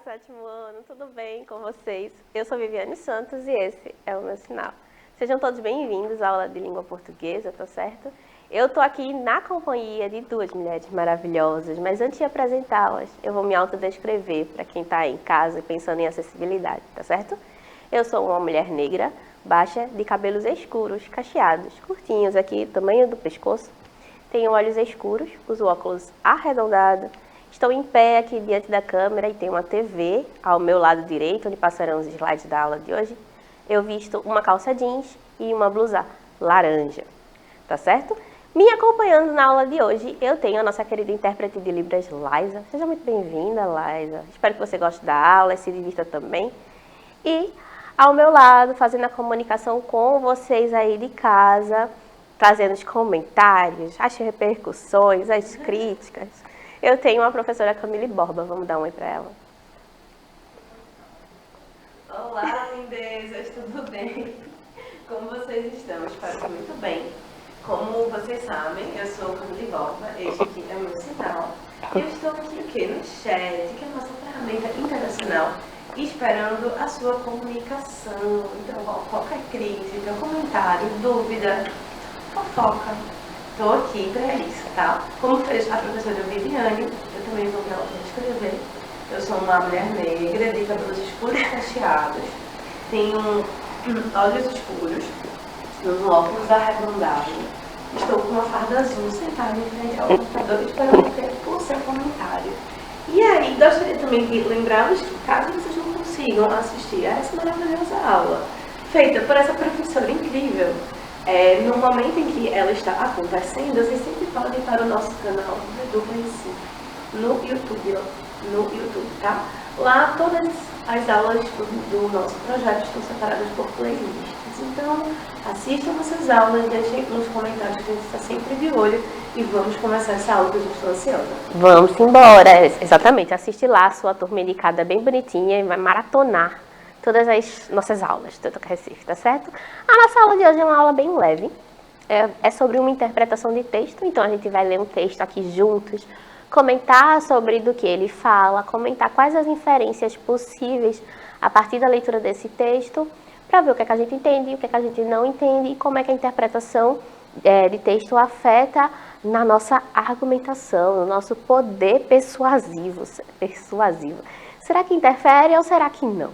sétimo ano, tudo bem com vocês? Eu sou Viviane Santos e esse é o meu sinal. Sejam todos bem-vindos à aula de língua portuguesa, tá certo? Eu tô aqui na companhia de duas mulheres maravilhosas, mas antes de apresentá-las, eu vou me autodescrever para quem tá em casa pensando em acessibilidade, tá certo? Eu sou uma mulher negra, baixa, de cabelos escuros, cacheados, curtinhos aqui, tamanho do pescoço. Tenho olhos escuros, uso óculos arredondados. Estou em pé aqui diante da câmera e tem uma TV ao meu lado direito, onde passarão os slides da aula de hoje. Eu visto uma calça jeans e uma blusa laranja, tá certo? Me acompanhando na aula de hoje, eu tenho a nossa querida intérprete de Libras, Laisa. Seja muito bem-vinda, Laisa. Espero que você goste da aula e se divirta também. E ao meu lado, fazendo a comunicação com vocês aí de casa, trazendo os comentários, as repercussões, as críticas, eu tenho a professora Camille Borba. Vamos dar um oi para ela. Olá, lindezas, tudo bem? Como vocês estão? Espero que muito bem. Como vocês sabem, eu sou Camille Borba, este aqui é o meu sinal. Eu estou aqui o quê? No chat, que é a nossa ferramenta internacional, esperando a sua comunicação. Então, qualquer crítica, comentário, dúvida, fofoca, estou aqui para isso, tá? Como fez a professora Viviane, eu também vou me autodescrever. Eu sou uma mulher negra, de cabelos escuros e cacheados, tenho olhos escuros, uso óculos arredondados, estou com uma farda azul sentada em frente ao computador esperando o seu comentário. E aí, gostaria também de lembrá-los que caso vocês não consigam assistir a essa maravilhosa aula, feita por essa professora incrível, no momento em que ela está acontecendo, vocês sempre podem ir para o nosso canal do Edu no YouTube, tá? Lá todas as aulas do nosso projeto estão separadas por playlists. Então, assistam essas aulas, deixem nos comentários que a gente está sempre de olho e vamos começar essa aula que eu já estou ansiosa. Vamos embora, exatamente. Assiste lá a sua turma indicada bem bonitinha e vai maratonar todas as nossas aulas do Toca Recife, tá certo? A nossa aula de hoje é uma aula bem leve. É sobre uma interpretação de texto, então a gente vai ler um texto aqui juntos, comentar sobre do que ele fala, comentar quais as inferências possíveis a partir da leitura desse texto, para ver o que é que a gente entende, o que é que a gente não entende e como é que a interpretação de texto afeta na nossa argumentação, no nosso poder persuasivo. Será que interfere ou será que não?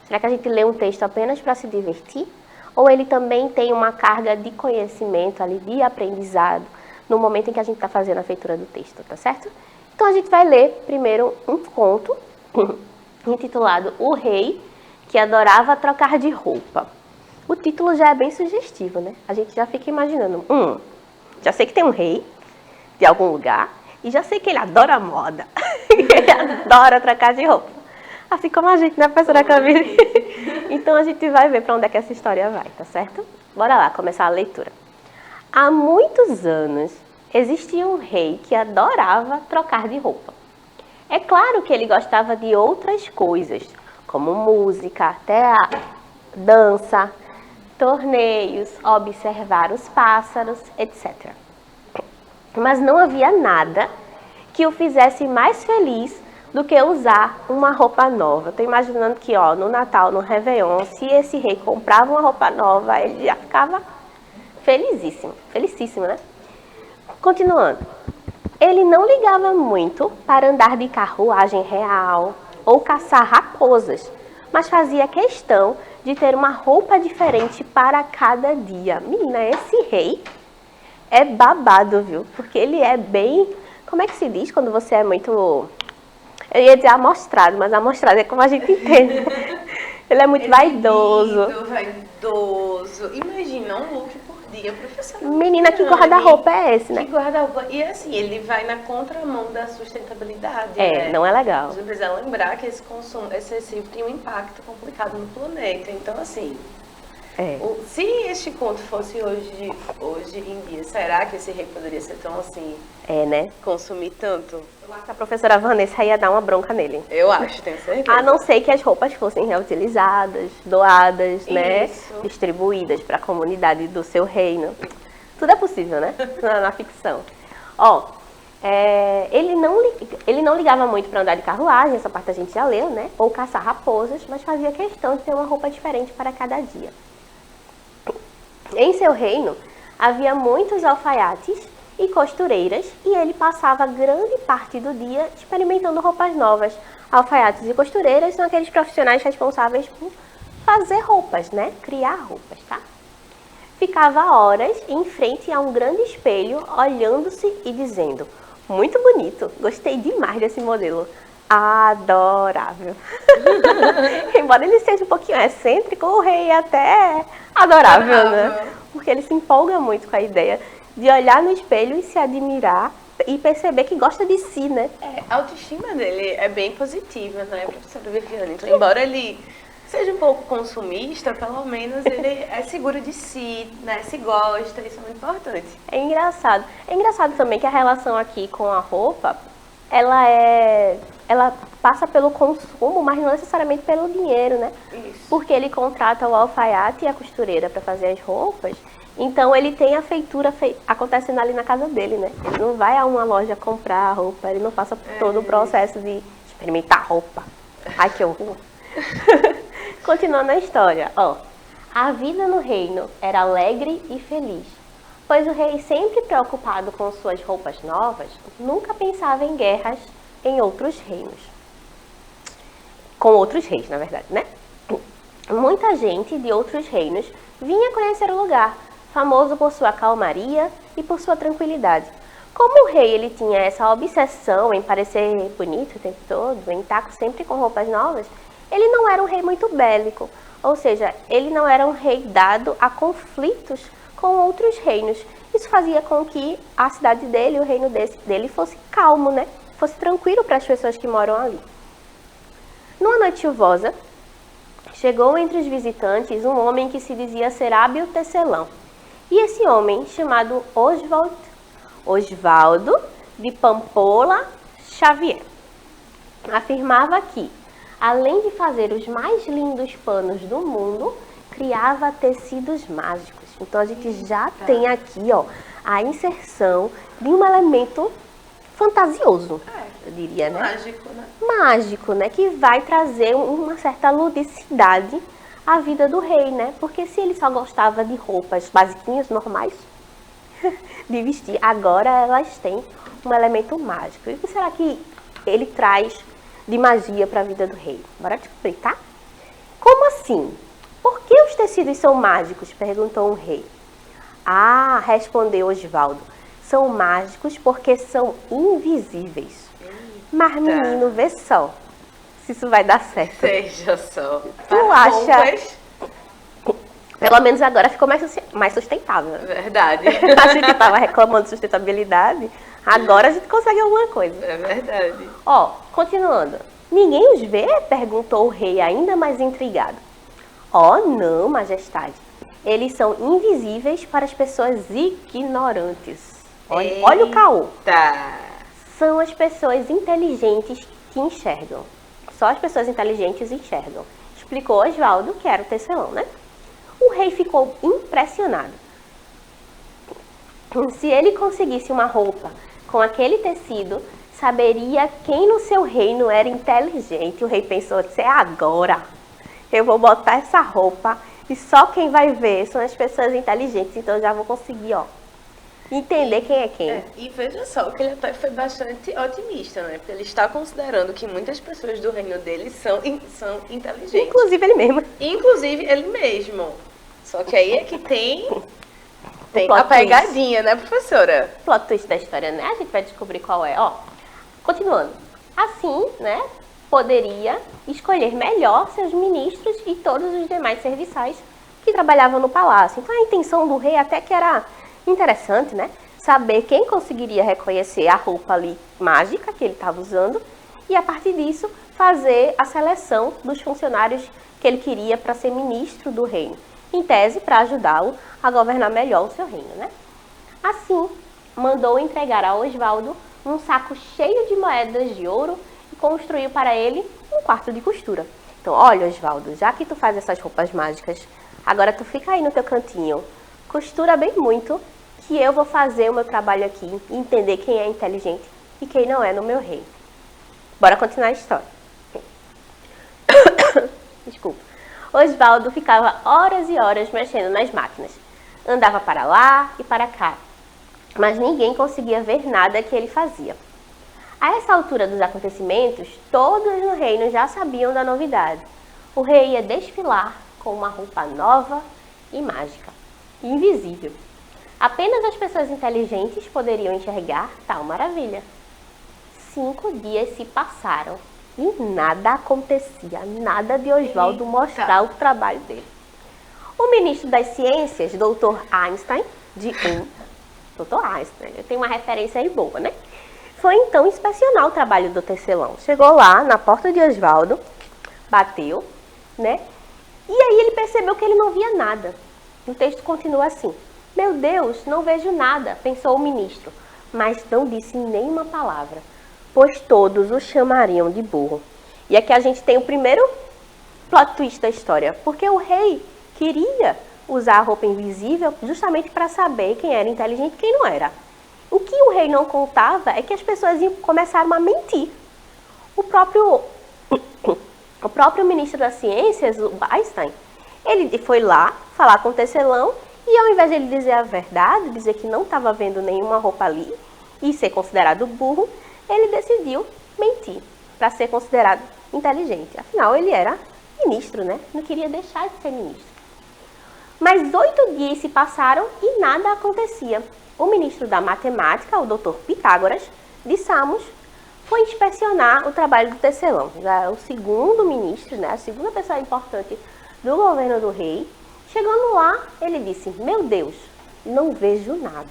Será que a gente lê um texto apenas para se divertir? Ou ele também tem uma carga de conhecimento ali, de aprendizado, no momento em que a gente está fazendo a feitura do texto, tá certo? Então a gente vai ler primeiro um conto intitulado O Rei que Adorava Trocar de Roupa. O título já é bem sugestivo, né? A gente já fica imaginando, já sei que tem um rei de algum lugar e já sei que ele adora moda, ele adora trocar de roupa. Assim como a gente, né, professora Camille? Então a gente vai ver para onde é que essa história vai, tá certo? Bora lá, começar a leitura. Há muitos anos, existia um rei que adorava trocar de roupa. É claro que ele gostava de outras coisas, como música, teatro, dança, torneios, observar os pássaros, etc. Mas não havia nada que o fizesse mais feliz do que usar uma roupa nova. Estou imaginando que no Natal, no Réveillon, se esse rei comprava uma roupa nova, ele já ficava felicíssimo, né? Continuando. Ele não ligava muito para andar de carruagem real ou caçar raposas, mas fazia questão de ter uma roupa diferente para cada dia. Menina, esse rei é babado, viu? Porque ele é bem... Como é que se diz quando você é muito... Eu ia dizer amostrado, mas amostrado é como a gente entende. Ele é muito vaidoso. Imagina um look por dia, professora. Menina, que guarda-roupa é esse, né? Que guarda-roupa. E assim, ele vai na contramão da sustentabilidade, né? Não é legal. A gente precisa lembrar que esse consumo excessivo tem um impacto complicado no planeta. Então, assim, se este conto fosse hoje em dia, será que esse rei poderia ser tão assim? Né? Consumir tanto? Eu acho que a professora Vanessa ia dar uma bronca nele. Eu acho, tenho certeza. A não ser que as roupas fossem reutilizadas, doadas, né? Distribuídas para a comunidade do seu reino. Tudo é possível, né? Na ficção. Ele não ligava muito para andar de carruagem, essa parte a gente já leu, né? Ou caçar raposas, mas fazia questão de ter uma roupa diferente para cada dia. Em seu reino, havia muitos alfaiates e costureiras e ele passava grande parte do dia experimentando roupas novas. Alfaiates e costureiras são aqueles profissionais responsáveis por fazer roupas, né? Criar roupas, tá? Ficava horas em frente a um grande espelho, olhando-se e dizendo: muito bonito, gostei demais desse modelo. Adorável. Embora ele seja um pouquinho excêntrico, o rei é até adorável, né? Porque ele se empolga muito com a ideia de olhar no espelho e se admirar e perceber que gosta de si, né? A autoestima dele é bem positiva, né, professora Viviane? Então, embora ele seja um pouco consumista, pelo menos ele é seguro de si, né? Se gosta, isso é muito importante. É engraçado. É engraçado também que a relação aqui com a roupa, ela passa pelo consumo, mas não necessariamente pelo dinheiro, né? Isso. Porque ele contrata o alfaiate e a costureira para fazer as roupas, então ele tem a feitura acontecendo ali na casa dele, né? Ele não vai a uma loja comprar roupa, ele não passa por todo o processo de experimentar roupa. Ai, que horror! Continuando a história, ó. A vida no reino era alegre e feliz, pois o rei, sempre preocupado com suas roupas novas, nunca pensava em guerras em outros reinos. Com outros reis, na verdade, né? Muita gente de outros reinos vinha conhecer o lugar, famoso por sua calmaria e por sua tranquilidade. Como o rei ele tinha essa obsessão em parecer bonito o tempo todo, em estar sempre com roupas novas, ele não era um rei muito bélico, ou seja, ele não era um rei dado a conflitos com outros reinos. Isso fazia com que a cidade dele, o reino dele fosse calmo, né? Fosse tranquilo para as pessoas que moram ali. Numa noite chuvosa, chegou entre os visitantes um homem que se dizia ser hábil tecelão. E esse homem, chamado Osvaldo de Pampola Xavier, afirmava que, além de fazer os mais lindos panos do mundo, criava tecidos mágicos. Então a gente já tem aqui, ó, a inserção de um elemento fantasioso, eu diria, né? Mágico, né? Mágico, né? Que vai trazer uma certa ludicidade à vida do rei, né? Porque se ele só gostava de roupas basiquinhas, normais, de vestir, agora elas têm um elemento mágico. E o que será que ele traz de magia para a vida do rei? Bora descobrir, tá? Como assim? Por que os tecidos são mágicos? Perguntou um rei. Ah, respondeu Osvaldo. São mágicos porque são invisíveis. Mas, menino, vê só se isso vai dar certo. Seja só. Tu acha? Pelo menos agora ficou mais sustentável. Verdade. A gente estava reclamando de sustentabilidade, agora a gente consegue alguma coisa. É verdade. Ó, continuando. Ninguém os vê? Perguntou o rei, ainda mais intrigado. Oh, não, majestade. Eles são invisíveis para as pessoas ignorantes. Olha o caô. São as pessoas inteligentes que enxergam. Só as pessoas inteligentes enxergam. Explicou Osvaldo, que era o tecelão, né? O rei ficou impressionado. Se ele conseguisse uma roupa com aquele tecido, saberia quem no seu reino era inteligente. O rei pensou, é agora. Eu vou botar essa roupa e só quem vai ver são as pessoas inteligentes. Então eu já vou conseguir, ó, entender quem é quem. E veja só que ele até foi bastante otimista, né? Porque ele está considerando que muitas pessoas do reino dele são inteligentes. Inclusive ele mesmo. Inclusive ele mesmo. Só que aí é que tem plot a pegadinha, né, professora? O plot twist da história, né? A gente vai descobrir qual é. Ó, continuando. Assim, né, poderia escolher melhor seus ministros e todos os demais serviçais que trabalhavam no palácio. Então a intenção do rei até que era interessante, né? Saber quem conseguiria reconhecer a roupa ali mágica que ele estava usando e a partir disso fazer a seleção dos funcionários que ele queria para ser ministro do reino. Em tese, para ajudá-lo a governar melhor o seu reino, né? Assim, mandou entregar a Osvaldo um saco cheio de moedas de ouro e construiu para ele um quarto de costura. Então, olha, Osvaldo, já que tu faz essas roupas mágicas, agora tu fica aí no teu cantinho, costura bem muito, que eu vou fazer o meu trabalho aqui e entender quem é inteligente e quem não é no meu reino. Bora continuar a história. Desculpa. Osvaldo ficava horas e horas mexendo nas máquinas. Andava para lá e para cá, mas ninguém conseguia ver nada que ele fazia. A essa altura dos acontecimentos, todos no reino já sabiam da novidade. O rei ia desfilar com uma roupa nova e mágica, invisível. Apenas as pessoas inteligentes poderiam enxergar tal maravilha. 5 dias se passaram e nada acontecia, nada de Osvaldo mostrar o trabalho dele. O ministro das Ciências, Dr. Einstein, Dr. Einstein, eu tenho uma referência aí boa, né? Foi então inspecionar o trabalho do tecelão. Chegou lá na porta de Osvaldo, bateu, né? E aí ele percebeu que ele não via nada. O texto continua assim: meu Deus, não vejo nada, pensou o ministro, mas não disse nenhuma palavra, pois todos o chamariam de burro. E aqui a gente tem o primeiro plot twist da história, porque o rei queria usar a roupa invisível justamente para saber quem era inteligente e quem não era. O que o rei não contava é que as pessoas começaram a mentir. O próprio ministro das Ciências, o Einstein, ele foi lá falar com o tecelão e ao invés de ele dizer a verdade, dizer que não estava vendo nenhuma roupa ali e ser considerado burro, ele decidiu mentir para ser considerado inteligente. Afinal, ele era ministro, né? Não queria deixar de ser ministro. Mas 8 dias se passaram e nada acontecia. O ministro da Matemática, o Dr. Pitágoras, de Samos, foi inspecionar o trabalho do tecelão. Já é o segundo ministro, né? A segunda pessoa importante do governo do rei. Chegando lá, ele disse: meu Deus, não vejo nada.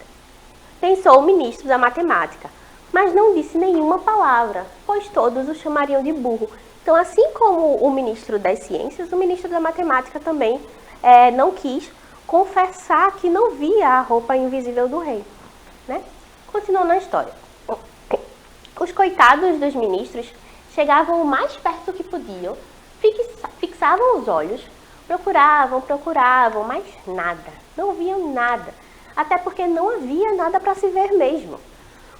Pensou o ministro da Matemática, mas não disse nenhuma palavra, pois todos o chamariam de burro. Então, assim como o ministro das Ciências, o ministro da Matemática também não quis confessar que não via a roupa invisível do rei, né? Continuando a história. Os coitados dos ministros chegavam o mais perto que podiam, fixavam os olhos, procuravam, mas nada, não viam nada, até porque não havia nada para se ver mesmo.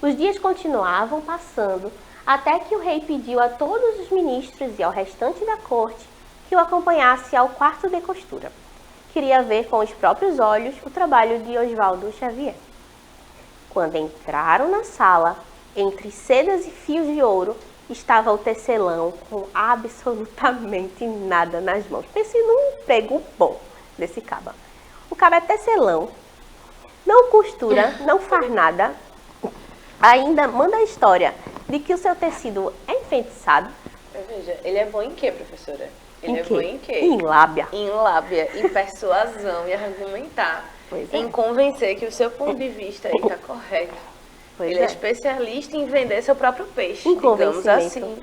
Os dias continuavam passando, até que o rei pediu a todos os ministros e ao restante da corte que o acompanhasse ao quarto de costura. Queria ver com os próprios olhos o trabalho de Osvaldo Xavier. Quando entraram na sala, entre sedas e fios de ouro, estava o tecelão com absolutamente nada nas mãos. Pense num emprego bom desse caba. O caba é tecelão, não costura, não faz nada, ainda manda a história de que o seu tecido é enfeitiçado. Veja, ele é bom em quê, professora? Ele Em é quê? bom em quê? Em lábia. Em lábia, em persuasão e argumentar. Pois é. Em convencer que o seu ponto de vista aí está correto. Pois Ele é especialista em vender seu próprio peixe, digamos assim.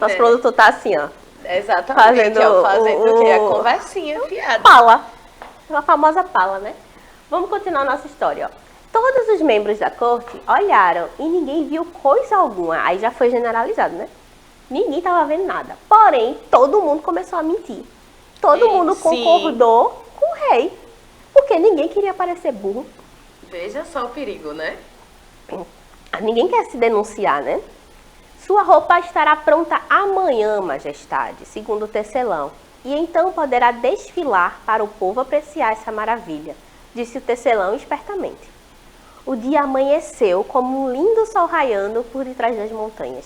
Nosso produtor tá assim, ó. Exatamente, fazendo o quê? A conversinha fiada. Pala. A famosa pala, né? Vamos continuar a nossa história, ó. Todos os membros da corte olharam e ninguém viu coisa alguma. Aí já foi generalizado, né? Ninguém estava vendo nada. Porém, todo mundo começou a mentir. Todo mundo concordou com o rei. Porque ninguém queria parecer burro. Veja só o perigo, né? Ninguém quer se denunciar, né? Sua roupa estará pronta amanhã, majestade, segundo o tecelão. E então poderá desfilar para o povo apreciar essa maravilha, disse o tecelão espertamente. O dia amanheceu como um lindo sol raiando por detrás das montanhas.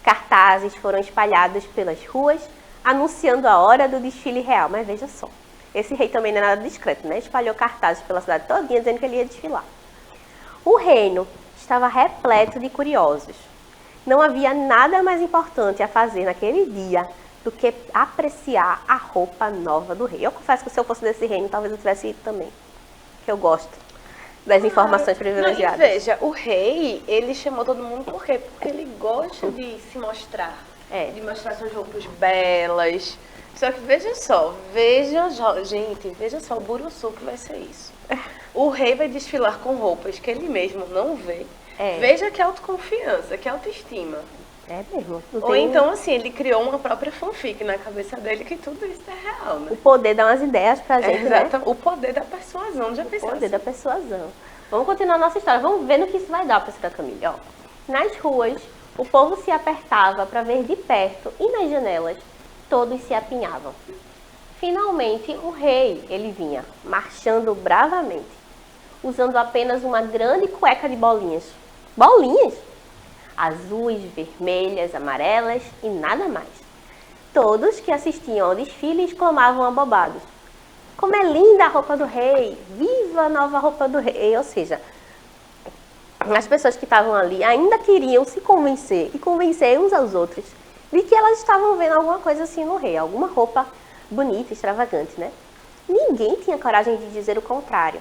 Cartazes foram espalhados pelas ruas, anunciando a hora do desfile real. Mas veja só, esse rei também não é nada discreto, né? Espalhou cartazes pela cidade todinha dizendo que ele ia desfilar. O reino estava repleto de curiosos. Não havia nada mais importante a fazer naquele dia do que apreciar a roupa nova do rei. Eu confesso que se eu fosse desse reino, talvez eu tivesse ido também. Que eu gosto das informações privilegiadas. Não, e veja, o rei, ele chamou todo mundo por quê? Porque ele gosta de se mostrar. De mostrar suas roupas belas. Só que veja só, gente, veja só o buruçu que vai ser isso. O rei vai desfilar com roupas que ele mesmo não vê. Veja que autoconfiança, que autoestima. É mesmo. Ou então, assim, ele criou uma própria fanfic na cabeça dele que tudo isso é real, né? O poder dá umas ideias pra gente, né? Exato. O poder da persuasão, já pensou O poder assim? da persuasão. Vamos continuar a nossa história. Vamos ver no que isso vai dar, professora Camille. Ó, nas ruas, o povo se apertava para ver de perto e nas janelas, todos se apinhavam. Finalmente, o rei, ele vinha, marchando bravamente, usando apenas uma grande cueca de bolinhas. Bolinhas? Azuis, vermelhas, amarelas e nada mais. Todos que assistiam ao desfile exclamavam abobados: como é linda a roupa do rei! Viva a nova roupa do rei! Ou seja, as pessoas que estavam ali ainda queriam se convencer e convencer uns aos outros de que elas estavam vendo alguma coisa assim no rei, alguma roupa bonita, extravagante, né? Ninguém tinha coragem de dizer o contrário,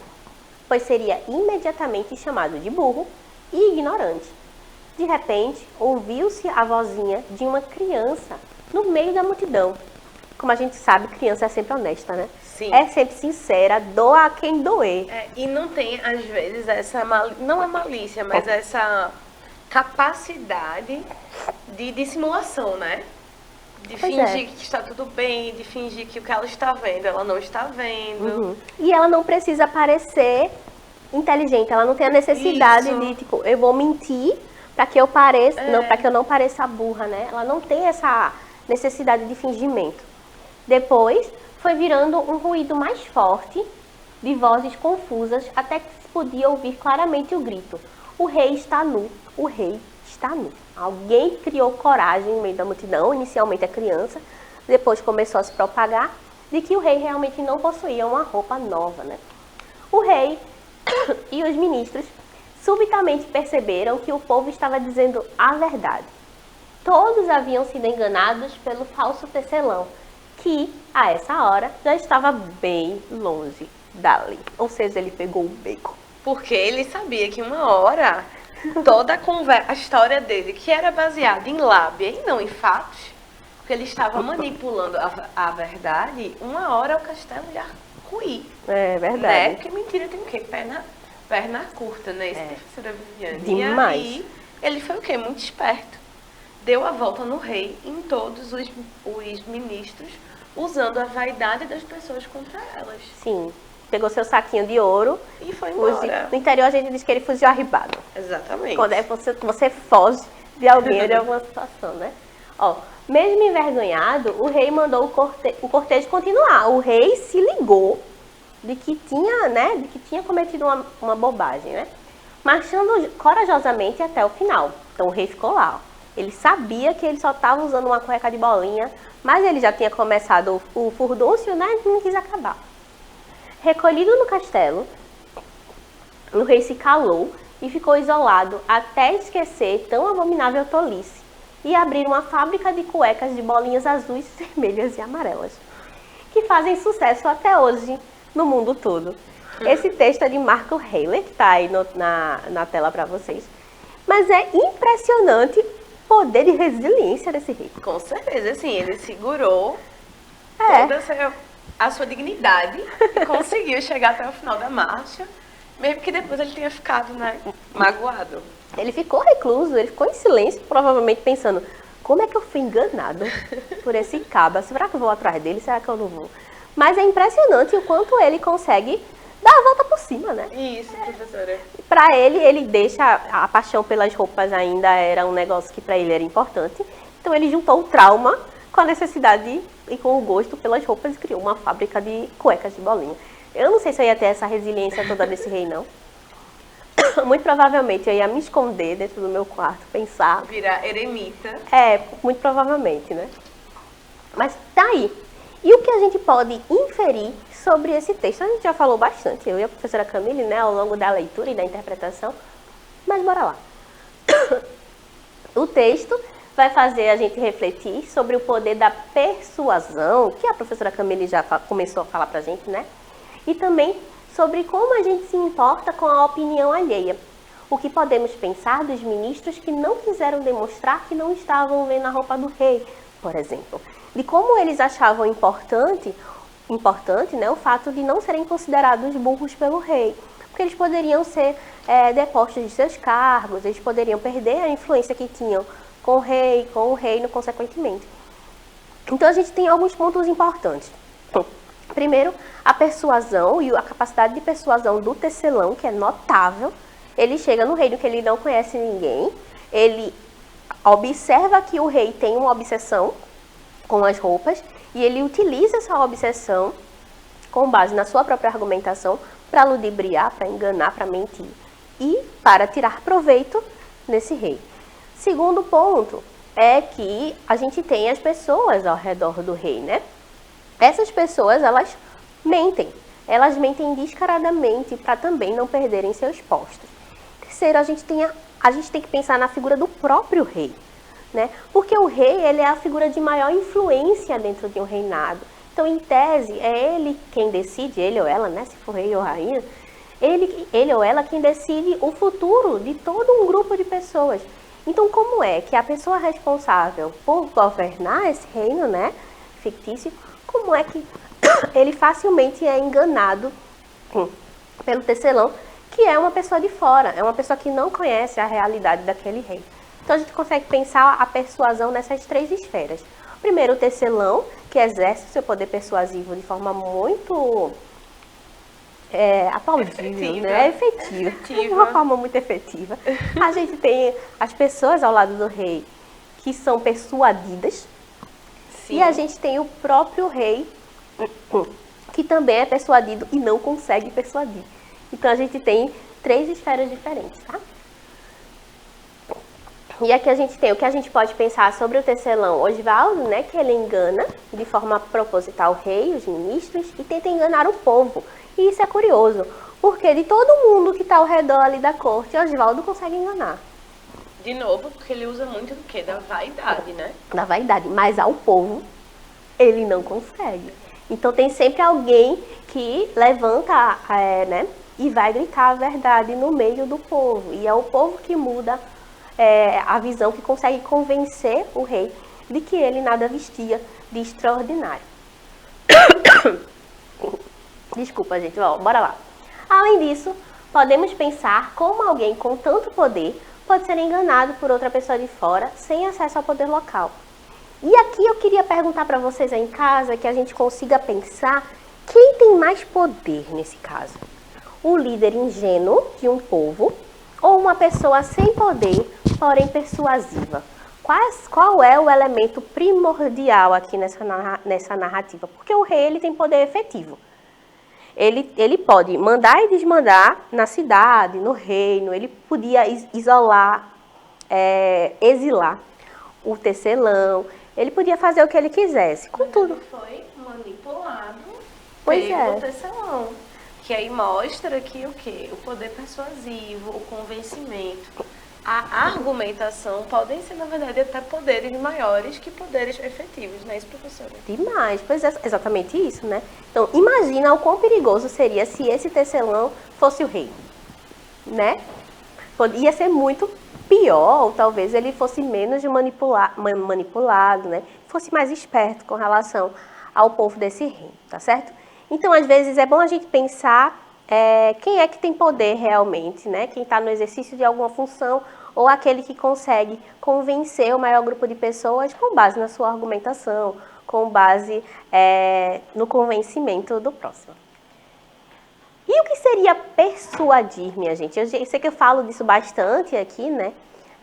pois seria imediatamente chamado de burro e ignorante. De repente, ouviu-se a vozinha de uma criança no meio da multidão. Como a gente sabe, criança é sempre honesta, né? Sim. É sempre sincera, doa a quem doer. E não tem, às vezes, essa não é malícia, mas essa capacidade de dissimulação, né? De fingir que está tudo bem, de fingir que o que ela está vendo, ela não está vendo. E ela não precisa parecer inteligente, ela não tem a necessidade Isso. de, tipo, eu vou mentir para que eu pareça, não, para que eu não pareça burra, né? Ela não tem essa necessidade de fingimento. Depois, foi virando um ruído mais forte, de vozes confusas, até que se podia ouvir claramente o grito: o rei está nu, o rei está nu. Alguém criou coragem no meio da multidão, inicialmente a criança, depois começou a se propagar de que o rei realmente não possuía uma roupa nova, né? O rei e os ministros subitamente perceberam que o povo estava dizendo a verdade. Todos haviam sido enganados pelo falso tecelão, que, a essa hora, já estava bem longe dali. Ou seja, ele pegou o beco. Porque ele sabia que uma hora, toda a história dele, que era baseada em lábia e não em fatos, porque ele estava manipulando a verdade, uma hora o castelo ia ruir. É verdade. Né? Porque mentira tem o quê? Perna curta, né? Isso, professora Viviane. Demais. E aí, ele foi o quê? Muito esperto. Deu a volta no rei, em todos os ministros, usando a vaidade das pessoas contra elas. Sim. Pegou seu saquinho de ouro. E foi embora. No interior a gente diz que ele fugiu arribado. Exatamente. Quando é você foge de alguém ou de alguma situação, né? Ó, mesmo envergonhado, o rei mandou o cortejo continuar. O rei se ligou de que tinha cometido uma bobagem, né? Marchando corajosamente até o final. Então o rei ficou lá, ó. Ele sabia que ele só estava usando uma cueca de bolinha, mas ele já tinha começado o furdúncio, né? E não quis acabar. Recolhido no castelo, o rei se calou e ficou isolado até esquecer tão abominável tolice e abrir uma fábrica de cuecas de bolinhas azuis, vermelhas e amarelas, que fazem sucesso até hoje no mundo todo. Esse texto é de Marco Heiler, que está aí na tela para vocês. Mas é impressionante o poder de resiliência desse rei. Com certeza, assim, ele segurou toda a sua dignidade e conseguiu chegar até o final da marcha, mesmo que depois ele tenha ficado, né, magoado. Ele ficou recluso, ele ficou em silêncio, provavelmente pensando: como é que eu fui enganado por esse caba? Será que eu vou atrás dele? Será que eu não vou? Mas é impressionante o quanto ele consegue dar a volta por cima, né? Isso, professora. Pra ele deixa a paixão pelas roupas ainda era um negócio que pra ele era importante. Então ele juntou o trauma com a necessidade e com o gosto pelas roupas e criou uma fábrica de cuecas de bolinha. Eu não sei se eu ia ter essa resiliência toda desse rei, não. Muito provavelmente eu ia me esconder dentro do meu quarto, pensar. Virar eremita. Muito provavelmente, né? Mas tá aí. E o que a gente pode inferir sobre esse texto? A gente já falou bastante, eu e a professora Camille, né, ao longo da leitura e da interpretação. Mas bora lá. O texto vai fazer a gente refletir sobre o poder da persuasão, que a professora Camille já começou a falar pra gente, né? E também sobre como a gente se importa com a opinião alheia. O que podemos pensar dos ministros que não quiseram demonstrar que não estavam vendo a roupa do rei, por exemplo. De como eles achavam importante, né, o fato de não serem considerados burros pelo rei. Porque eles poderiam ser depostos de seus cargos, eles poderiam perder a influência que tinham com o rei, com o reino, consequentemente. Então, a gente tem alguns pontos importantes. Primeiro, a persuasão e a capacidade de persuasão do tecelão, que é notável. Ele chega no reino que ele não conhece ninguém, ele observa que o rei tem uma obsessão com as roupas e ele utiliza essa obsessão com base na sua própria argumentação para ludibriar, para enganar, para mentir e para tirar proveito nesse rei. Segundo ponto é que a gente tem as pessoas ao redor do rei, né? Essas pessoas, elas mentem descaradamente para também não perderem seus postos. Terceiro, a gente tem que pensar na figura do próprio rei, né? Porque o rei, ele é a figura de maior influência dentro de um reinado. Então, em tese, é ele quem decide, ele ou ela, né? Se for rei ou rainha, ele ou ela quem decide o futuro de todo um grupo de pessoas. Então, como é que a pessoa responsável por governar esse reino, né, fictício, como é que ele facilmente é enganado pelo tecelão, que é uma pessoa de fora, é uma pessoa que não conhece a realidade daquele rei. Então, a gente consegue pensar a persuasão nessas três esferas. Primeiro, o tecelão, que exerce o seu poder persuasivo de forma muito aplaudível, né? Efetiva. De uma forma muito efetiva. A gente tem as pessoas ao lado do rei que são persuadidas. Sim. E a gente tem o próprio rei que também é persuadido e não consegue persuadir. Então, a gente tem três esferas diferentes, tá? E aqui a gente tem o que a gente pode pensar sobre o tecelão Osvaldo, né? Que ele engana de forma proposital o rei, os ministros, e tenta enganar o povo. E isso é curioso, porque de todo mundo que está ao redor ali da corte, Osvaldo consegue enganar. De novo, porque ele usa muito do quê? Da vaidade, né? Da vaidade, mas ao povo, ele não consegue. Então, tem sempre alguém que levanta, né? E vai gritar a verdade no meio do povo. E é o povo que muda a visão, que consegue convencer o rei de que ele nada vestia de extraordinário. Desculpa, gente. Bora lá. Além disso, podemos pensar como alguém com tanto poder pode ser enganado por outra pessoa de fora sem acesso ao poder local. E aqui eu queria perguntar para vocês aí em casa, que a gente consiga pensar quem tem mais poder nesse caso. O líder ingênuo de um povo ou uma pessoa sem poder, porém persuasiva? Qual é o elemento primordial aqui nessa narrativa? Porque o rei, ele tem poder efetivo. Ele pode mandar e desmandar na cidade, no reino, ele podia isolar, exilar o tecelão, ele podia fazer o que ele quisesse, contudo. Ele foi manipulado pelo tecelão, que aí mostra que o quê? O poder persuasivo, o convencimento, a argumentação podem ser, na verdade, até poderes maiores que poderes efetivos, não é isso, professora? Demais, pois é exatamente isso, né? Então, imagina o quão perigoso seria se esse tecelão fosse o rei, né? Ia ser muito pior, ou talvez ele fosse menos manipulado, né? Fosse mais esperto com relação ao povo desse reino, tá certo? Então, às vezes, é bom a gente pensar quem é que tem poder realmente, né? Quem está no exercício de alguma função ou aquele que consegue convencer o maior grupo de pessoas com base na sua argumentação, com base no convencimento do próximo. E o que seria persuadir, minha gente? Eu sei que eu falo disso bastante aqui, né?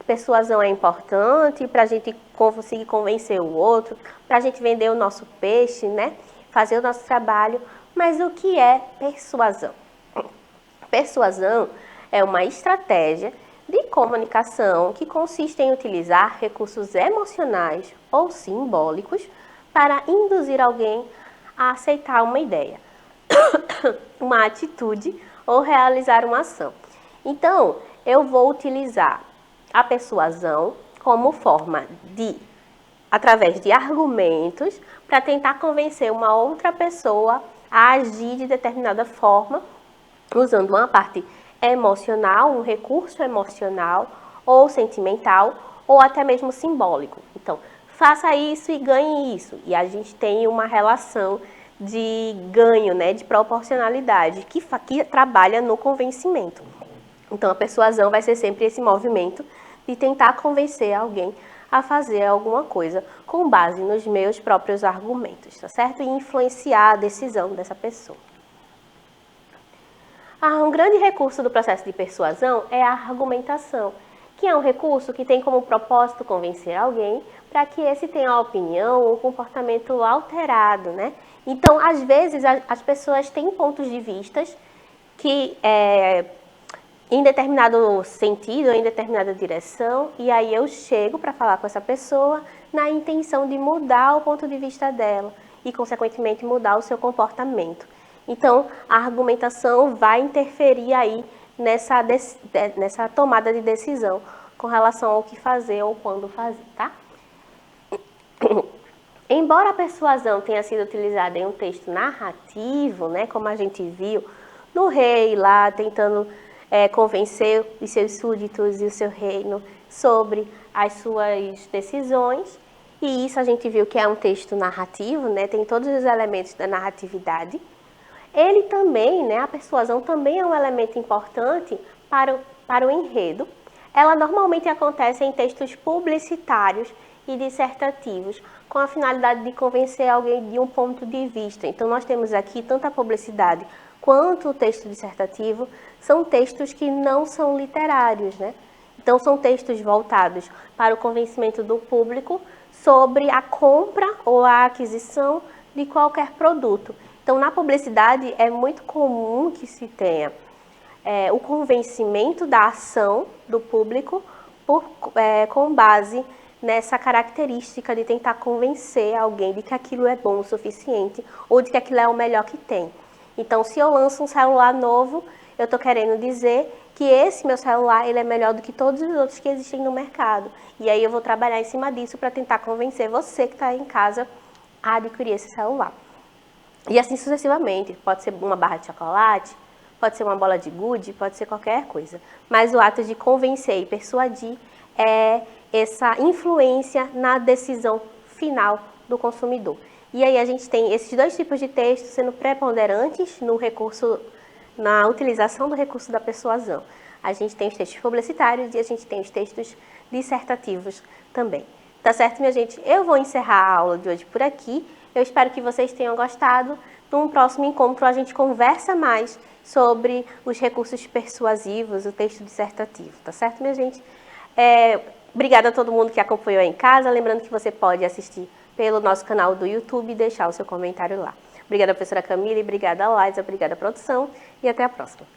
Persuasão é importante para a gente conseguir convencer o outro, para a gente vender o nosso peixe, né? Fazer o nosso trabalho. Mas o que é persuasão? Persuasão é uma estratégia de comunicação que consiste em utilizar recursos emocionais ou simbólicos para induzir alguém a aceitar uma ideia, uma atitude ou realizar uma ação. Então, eu vou utilizar a persuasão como forma de, através de argumentos, para tentar convencer uma outra pessoa a agir de determinada forma, usando uma parte emocional, um recurso emocional ou sentimental, ou até mesmo simbólico. Então, faça isso e ganhe isso. E a gente tem uma relação de ganho, né, de proporcionalidade, que trabalha no convencimento. Então, a persuasão vai ser sempre esse movimento de tentar convencer alguém a fazer alguma coisa com base nos meus próprios argumentos, tá certo? E influenciar a decisão dessa pessoa. Um grande recurso do processo de persuasão é a argumentação, que é um recurso que tem como propósito convencer alguém para que esse tenha uma opinião ou um comportamento alterado, né? Então, às vezes, as pessoas têm pontos de vista que, em determinado sentido, em determinada direção, e aí eu chego para falar com essa pessoa na intenção de mudar o ponto de vista dela e, consequentemente, mudar o seu comportamento. Então, a argumentação vai interferir aí nessa tomada de decisão com relação ao que fazer ou quando fazer, tá? Embora a persuasão tenha sido utilizada em um texto narrativo, né, como a gente viu no rei lá tentando convencer os seus súditos e o seu reino sobre as suas decisões, e isso a gente viu que é um texto narrativo, né, tem todos os elementos da narratividade. Ele também, né, a persuasão também é um elemento importante para o enredo. Ela normalmente acontece em textos publicitários e dissertativos, com a finalidade de convencer alguém de um ponto de vista. Então, nós temos aqui tanto a publicidade quanto o texto dissertativo, são textos que não são literários, né? Então, são textos voltados para o convencimento do público sobre a compra ou a aquisição de qualquer produto. Então, na publicidade, é muito comum que se tenha o convencimento da ação do público com base nessa característica de tentar convencer alguém de que aquilo é bom o suficiente ou de que aquilo é o melhor que tem. Então, se eu lanço um celular novo, eu estou querendo dizer que esse meu celular ele é melhor do que todos os outros que existem no mercado. E aí eu vou trabalhar em cima disso para tentar convencer você que está em casa a adquirir esse celular. E assim sucessivamente, pode ser uma barra de chocolate, pode ser uma bola de gude, pode ser qualquer coisa. Mas o ato de convencer e persuadir é essa influência na decisão final do consumidor. E aí a gente tem esses dois tipos de textos sendo preponderantes na utilização do recurso da persuasão. A gente tem os textos publicitários e a gente tem os textos dissertativos também. Tá certo, minha gente? Eu vou encerrar a aula de hoje por aqui. Eu espero que vocês tenham gostado. Num próximo encontro, a gente conversa mais sobre os recursos persuasivos, o texto dissertativo. Tá certo, minha gente? Obrigada a todo mundo que acompanhou aí em casa. Lembrando que você pode assistir pelo nosso canal do YouTube e deixar o seu comentário lá. Obrigada, professora Camila, obrigada, Laisa, obrigada, produção, e até a próxima.